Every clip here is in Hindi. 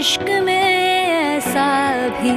इश्क में ऐसा भी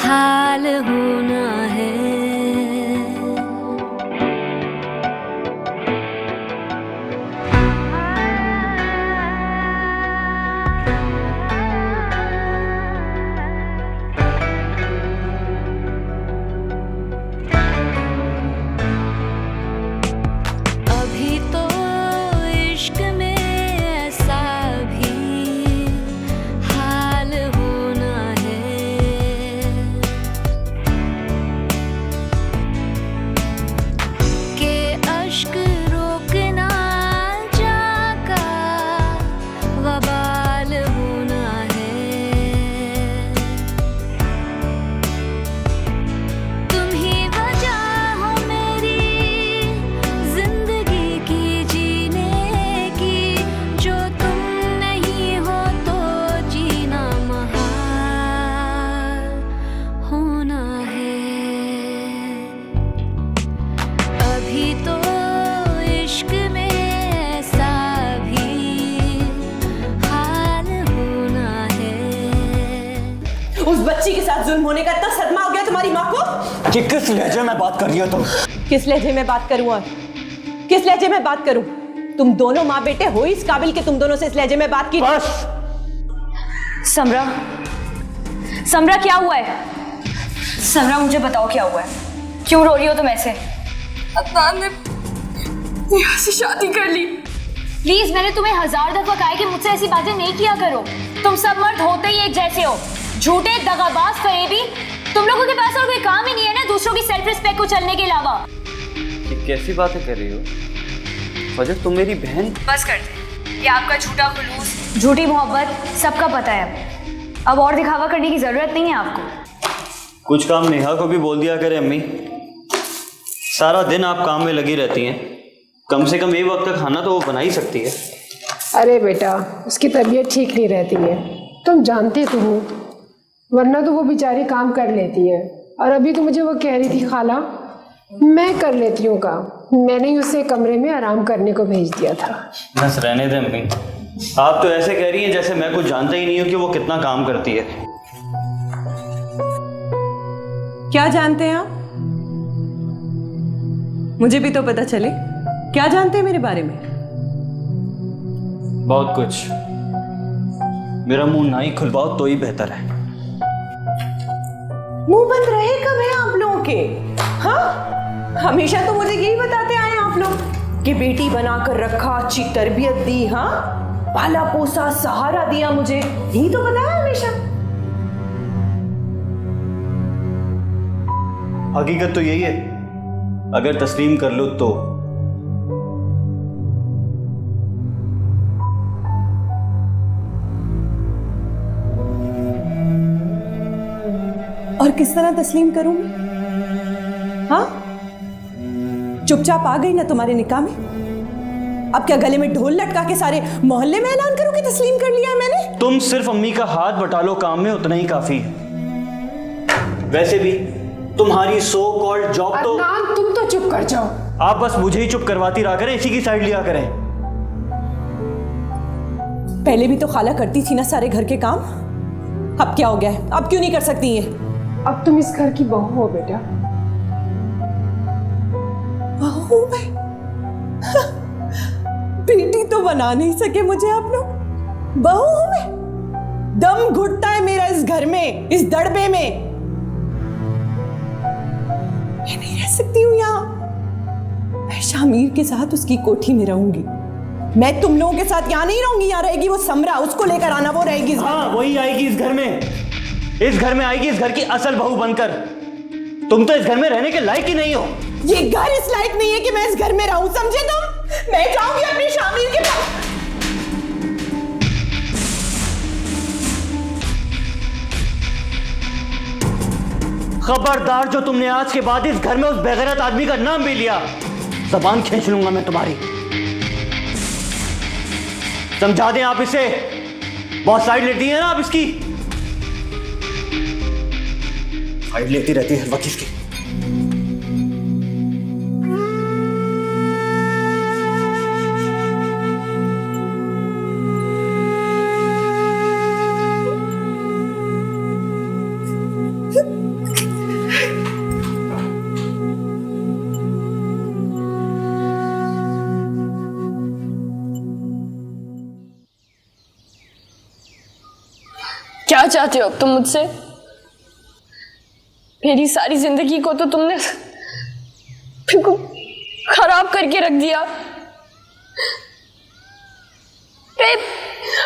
हाल होना है। अभी तो इश्क में ऐसा भी हाल होना है कि अश्क रोकना जाका वबाल होना है। तुम ही वजह हो मेरी जिंदगी की जीने की, जो तुम नहीं हो तो जीना महाल होना है। अभी तो इश्क में ऐसा भी हाल होना है। उस बच्ची के साथ जुल्म होने का इतना सदमा हो गया तुम्हारी माँ को कि किस लहजे में बात कर रही हो तुम? किस लहजे में बात करूं और किस लहजे में बात करूं? तुम दोनों माँ बेटे हो इस काबिल के तुम दोनों से इस लहजे में बात की? बस समरा, समरा क्या हुआ है? समरा मुझे बताओ क्या हुआ है? क्यों रो रही हो तुम ऐसे? अदनान ने नेहा से शादी कर ली। प्लीज, मैंने तुम्हें 1000 दफा कहा है कि मुझसे ऐसी बातें नहीं किया करो। तुम सब मर्द होते ही एक जैसे हो, झूठे, दगाबाज, फरेबी। तुम लोगों के पास और कोई काम ही नहीं है ना दूसरों की सेल्फ रिस्पेक्ट को चलने के अलावा। ये कैसी बातें कर रही हो फजर? तुम मेरी बहन। बस कर दे, ये आपका झूठा खुलूस, झूठी मोहब्बत सबका पता है। अब और दिखावा करने की जरूरत नहीं है आपको। कुछ काम नेहा को भी बोल दिया करे अम्मी। सारा दिन आप काम में लगी रहती हैं, कम से कम एक वक्त का खाना तो वो बना ही सकती है। अरे बेटा, उसकी तबीयत ठीक नहीं रहती है, तुम जानते तो हो, वरना तो वो बेचारी काम कर लेती है। और अभी तो मुझे वो कह रही थी खाला मैं कर लेती हूँ काम, मैंने ही उसे कमरे में आराम करने को भेज दिया था। बस रहने दें अम्मी, आप तो ऐसे कह रही हैं जैसे मैं कुछ जानता ही नहीं हूँ कि वो कितना काम करती है। क्या जानते हैं आप? मुझे भी तो पता चले, क्या जानते हैं मेरे बारे में? बहुत कुछ। मेरा मुंह ना ही खुलवाओ तो ही बेहतर है। मुंह बंद रहे कब है आप लोगों के? हाँ, हमेशा तो मुझे यही बताते आए आप लोग कि बेटी बनाकर रखा, अच्छी तरबियत दी, हाँ, पाला पोसा, सहारा दिया, मुझे यही तो बताया हमेशा। हकीकत तो यही है, अगर तस्लीम कर लो तो। और किस तरह तस्लीम करूं मैं? हाँ, चुपचाप आ गई ना तुम्हारे निकाह में? अब क्या गले में ढोल लटका के सारे मोहल्ले में ऐलान करूं कि तस्लीम कर लिया है मैंने? तुम सिर्फ अम्मी का हाथ बटा लो काम में, उतना ही काफी है। वैसे भी तुम्हारी सो कॉल्ड जॉब तो। अदनान, तुम तो चुप कर जाओ। आप बस मुझे ही चुप करवाती रहा करें, इसी की साइड लिया करें। पहले भी तो खाला करती थी ना सारे घर के काम, अब क्या हो गया है? अब क्यों नहीं कर सकती ये? अब तुम इस घर की बहू हो बेटा। बहू मैं? बेटी तो बना नहीं सके मुझे आप लोग, बहू हूं मैं? दम घुटता है मेरा इस घर में, इस दड़बे में। मैं नहीं रह सकती हूं यहाँ। मैं शामिर के साथ उसकी कोठी में रहूंगी। मैं तुम लोगों के साथ यहाँ नहीं रहूंगी। यहाँ रहेगी वो समरा, उसको लेकर आना, वो रहेगी इस घर हाँ, में। वही आएगी इस घर में, इस घर में आएगी, इस घर की असल बहू बनकर। तुम तो इस घर में रहने के लायक ही नहीं हो। ये घर इस लायक नहीं है कि मैं इस घर में रहूं, समझे तुम? मैं जाऊंगी अपने शामिर के पास। खबरदार, जो तुमने आज के बाद इस घर में उस बेगैरत आदमी का नाम भी लिया, जबान खींच लूंगा मैं तुम्हारी। समझा दें आप इसे, बहुत साइड लेती है ना आप इसकी। साइड लेती रहती है वक्त इसकी। क्या चाहते हो अब तुम मुझसे? मेरी सारी जिंदगी को तो तुमने बिल्कुल खराब करके रख दिया।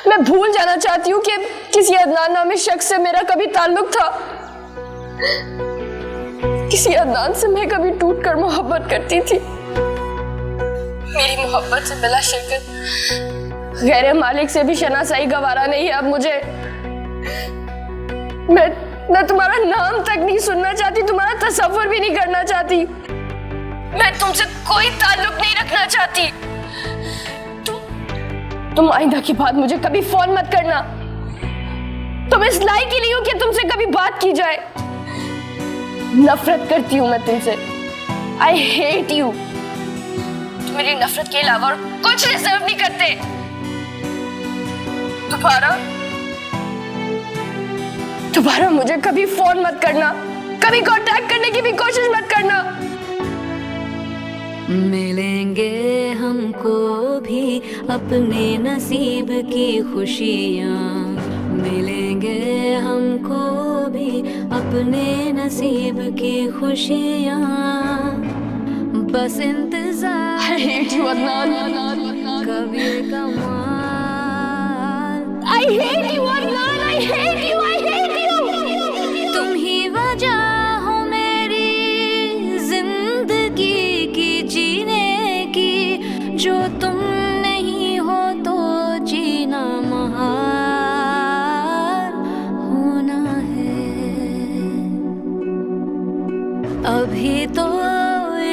मैं भूल जाना चाहती हूँ कि किसी अदनान नामी शख्स से मेरा कभी ताल्लुक था। किसी अदनान से मैं कभी टूट कर मोहब्बत करती थी। मेरी मोहब्बत से बिला शिरकत गैर मालिक से भी शनासाई गवारा नहीं है अब मुझे। मैं तुम्हारा नाम तक नहीं सुनना चाहती, तुम्हारा तसव्वुर भी नहीं करना चाहती। मैं तुमसे कोई ताल्लुक नहीं रखना चाहती। तुम आइंदा की बात मुझे कभी फोन मत करना। तुम इस लायक ही नहीं हो कि तुमसे कभी बात की जाए। नफरत करती हूं मैं तुमसे। I hate you. तुम मेरी नफरत के अलावा और कुछ डिजर्व नहीं करते। दोबारा मुझे कभी फोन मत करना, कभी कांटेक्ट करने की भी कोशिश मत करना। मिलेंगे हमको भी अपने नसीब की खुशियाँ, मिलेंगे हमको भी अपने नसीब की खुशियाँ, बस इंतजार I hate you, अदनान। कभी कमाल। I hate you, Adnan. I hate you, I hate you। तुम ही वजह हो मेरी जिंदगी की जीने की, जो तुम नहीं हो तो जीना महाल होना है। अभी तो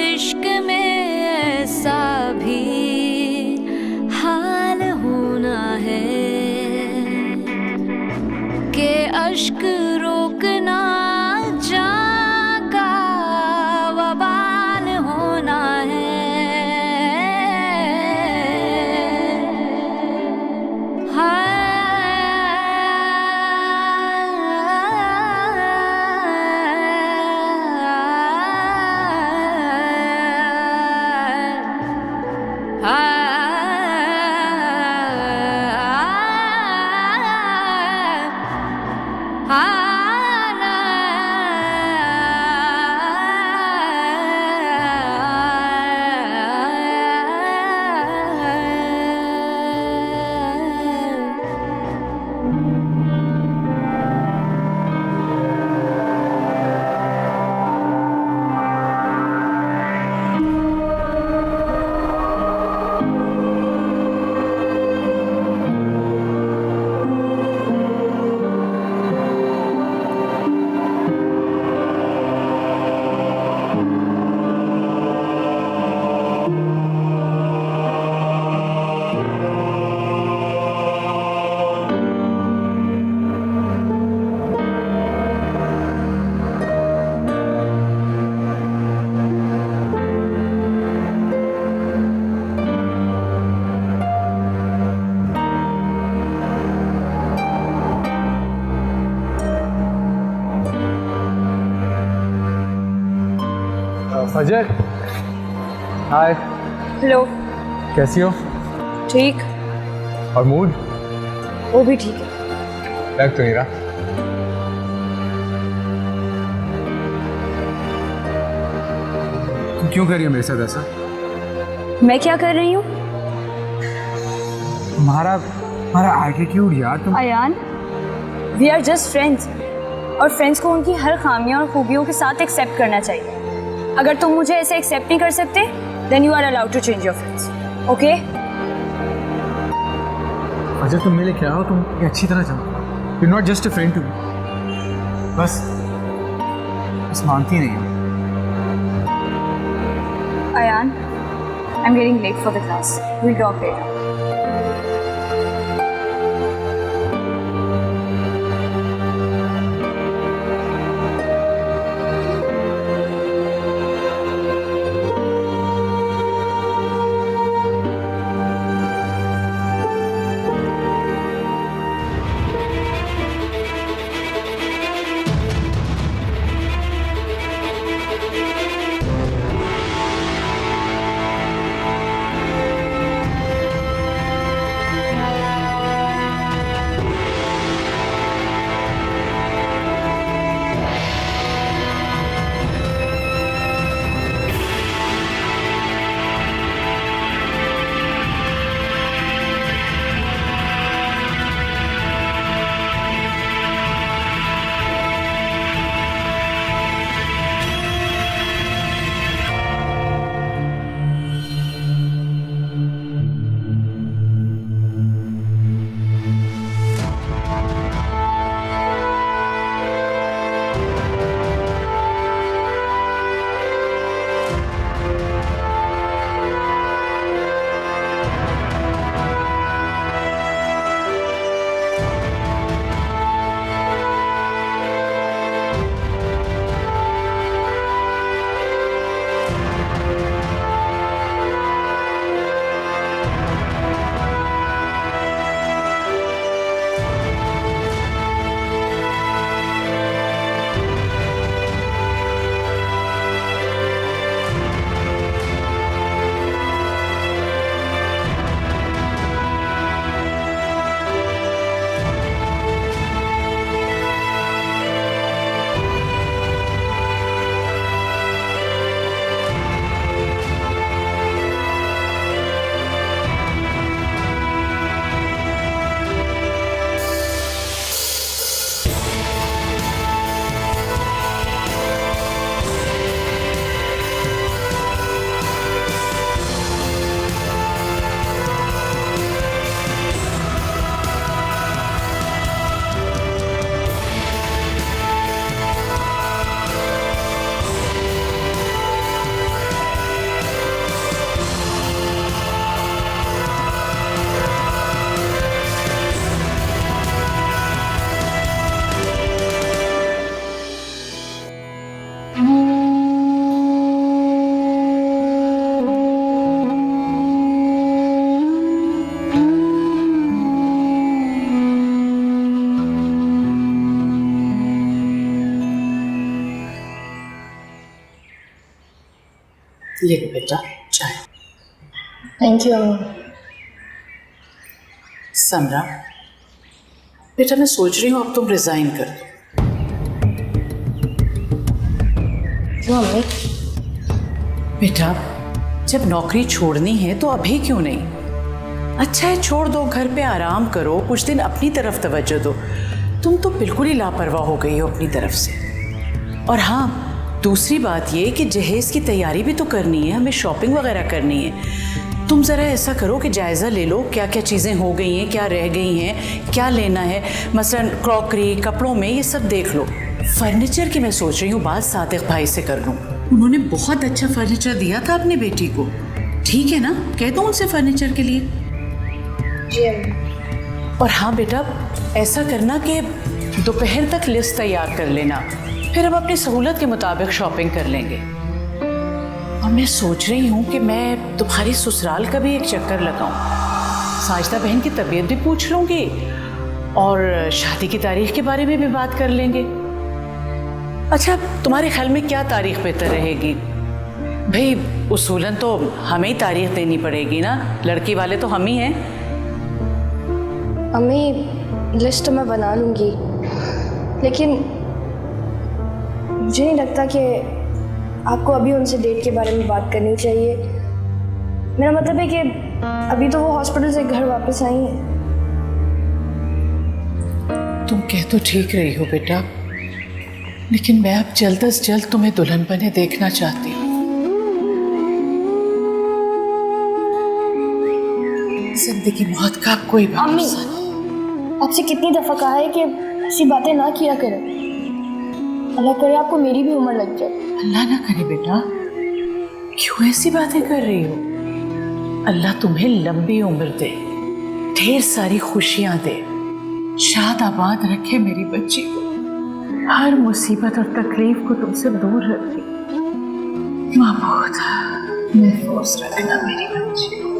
इश्क में ऐसा भी हाल होना है कि अश्क रोकना जाका वबाल होना है। फजर, हाय। हेलो। कैसी हो? ठीक। और मूड? वो भी ठीक है। लग तो नहीं रहा। तुम क्यों कर रही हो मेरे साथ ऐसा? मैं क्या कर रही हूँ? तुम्हारा एटीट्यूड यार। तुम Ayaan, we are just friends, और फ्रेंड्स को उनकी हर खामियों और खूबियों के साथ एक्सेप्ट करना चाहिए। अगर तुम मुझे ऐसे एक्सेप्ट नहीं कर सकते, then you are allowed to change your friends, okay? अच्छा, तुम मेरे क्या हो? तुम ये अच्छी तरह जानो। You not just a friend to me. बस मानती नहीं हो। Ayaan, I am getting late for the class. We'll talk later. ये लो बेटा चाय। थैंक यू अम्मी। समरा बेटा, मैं सोच रही हूँ अब तुम रिजाइन कर दो। क्यों अम्मी? बेटा, जब नौकरी छोड़नी है तो अभी क्यों नहीं? अच्छा है, छोड़ दो, घर पे आराम करो, कुछ दिन अपनी तरफ तवज्जो दो। तुम तो बिल्कुल ही लापरवाह हो गई हो अपनी तरफ से। और हाँ, दूसरी बात ये कि जहेज़ की तैयारी भी तो करनी है, हमें शॉपिंग वगैरह करनी है। तुम ज़रा ऐसा करो कि जायज़ा ले लो क्या क्या चीज़ें हो गई हैं, क्या रह गई हैं, क्या लेना है। मसलन क्रॉकरी, कपड़ों में, ये सब देख लो। फर्नीचर की मैं सोच रही हूँ बात सादिक भाई से कर लूँ। उन्होंने बहुत अच्छा फर्नीचर दिया था अपनी बेटी को। ठीक है ना, कह दो उनसे फर्नीचर के लिए। जी अम्मी। और हाँ बेटा, ऐसा करना कि दोपहर तक लिस्ट तैयार कर लेना, फिर हम अपनी सहूलत के मुताबिक शॉपिंग कर लेंगे। और मैं सोच रही हूँ कि मैं तुम्हारी ससुराल का भी एक चक्कर लगाऊं। साजिदा बहन की तबीयत भी पूछ लूँगी और शादी की तारीख के बारे में भी बात कर लेंगे। अच्छा, तुम्हारे ख्याल में क्या तारीख बेहतर रहेगी? भाई उसूलन तो हमें ही तारीख देनी पड़ेगी ना, लड़की वाले तो हम ही हैं। अम्मी लिस्ट तो मैं बना लूँगी, लेकिन मुझे नहीं लगता कि आपको अभी उनसे डेट के बारे में बात करनी चाहिए। मेरा मतलब है कि अभी तो वो हॉस्पिटल से घर वापस आई हैं। तुम कह तो ठीक रही हो बेटा, लेकिन मैं अब जल्द से जल्द तुम्हें दुल्हन बने देखना चाहती हूँ। जिंदगी मौत का कोई भरोसा नहीं। आपसे कितनी दफ़ा कहा है कि ऐसी बातें ना किया करें। अल्लाह करे आपको मेरी भी उम्र लग जाए। अल्लाह ना करे बेटा, क्यों ऐसी बातें कर रही हो? अल्लाह तुम्हें लंबी उम्र दे, ढेर सारी खुशियां दे, शाद आबाद रखे मेरी बच्ची को, हर मुसीबत और तकलीफ को तुमसे दूर रखे। महमूद महफूज रखना मेरी बच्ची को,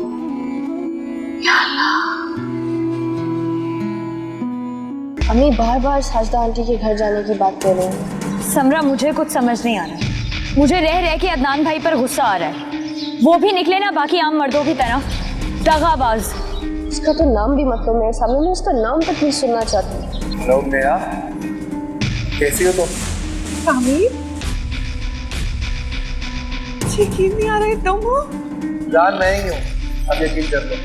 या अल्लाह। अम्मी बार बार साजिदा आंटी के घर जाने की बात कर रही हैं। समरा, मुझे कुछ समझ नहीं आ रहा। मुझे रह रह के अदनान भाई पर गुस्सा आ रहा है। वो भी निकले ना बाकी आम मर्दों की तरह दगाबाज। इसका तो नाम भी मतलब मेरे सामने, मैं उसका नाम तक नहीं सुनना चाहती। हेलो नेहा, कैसी हो तुम? आमिर, यकीन नहीं आ रहा तुम हो? जान मैं ही हूँ, अब यकीन कर लो।